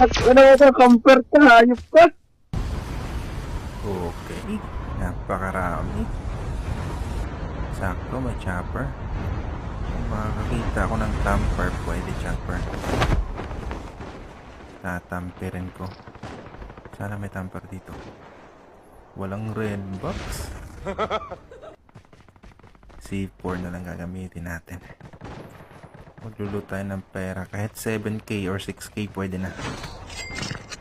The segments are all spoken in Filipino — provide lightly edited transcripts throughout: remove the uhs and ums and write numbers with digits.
At ano ka, camper ka, hayop ka. Okay. Napakarami. Sakto, may chopper. Kung makakakita ako ng tamper, pwede chopper. Tatamperin ko. Sana may tamper dito. Walang red box. C4 na lang gagamitin natin. Magluluto tayo ng pera. Kahit 7k or 6k pwede na.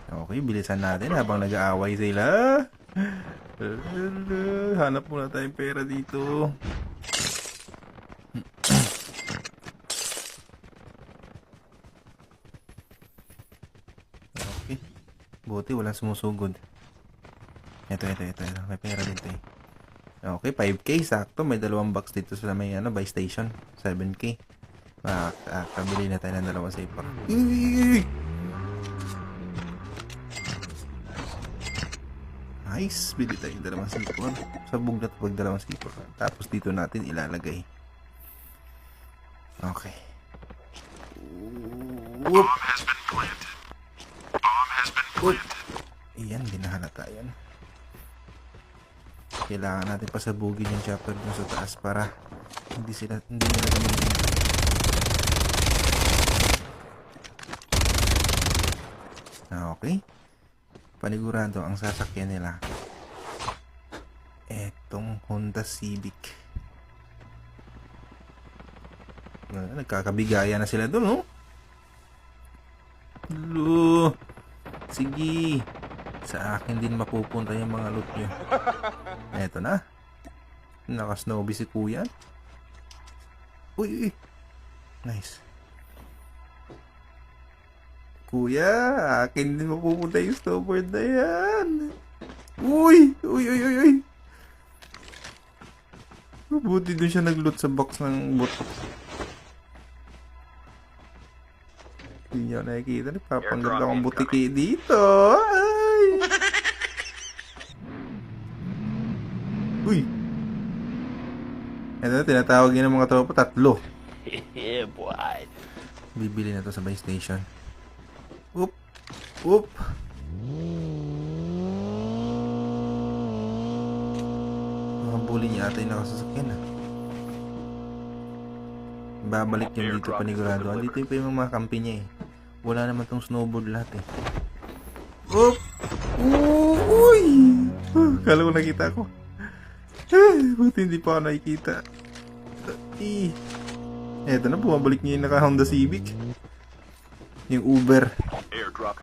Okay, bilisan natin habang nag-aaway sila. Hanap muna tayong pera dito. Okay. Buti walang sumusugod. Ito. May pera dito eh. Okay, 5k. Sakto. May dalawang box dito sa may buy station. 7k. Kabili na tayo ng dalawang safer. Nice. Bili tayo ng dalawang safer. Sabog na pag dalawang safer. Tapos dito natin ilalagay. Okay. Whoop. Whoop. Iyan, dinahalata yan. Kailangan natin pasabugin yung chopper dun sa taas para hindi nila gamitin. Okay. Panigurado ang sasakyan nila. Etong Honda Civic. Nagkakabigaya na sila dun, oh. Lo. Sige. Sa akin din mapupunta yung mga loot nyo. Eto na. Naka-snowbie si kuya. Uy. Nice. Kuya, akin din mapupunta yung snowboard na yan. Uy. Buti doon siya nag-loot sa box ng bot. Hindi niyo nakikita. Nagpapangganda akong butiki dito. Ay. Uy. Ito, tinatawag yun ng mga tropa. 3. Yeah, boy. Bibili na to sa buy station. Oop. Makabuli niya ata yung nakasasakyan, ah. Babalik yung dito panigurado. Andito yung pa yung mga kampi niya eh. Wala naman tong snowboard lahat eh. Oop! Uy! Kala ko nakita ko. Buti hindi pa ako nakikita. Eto na, bumabalik niya yung naka Honda Civic. Yung Uber.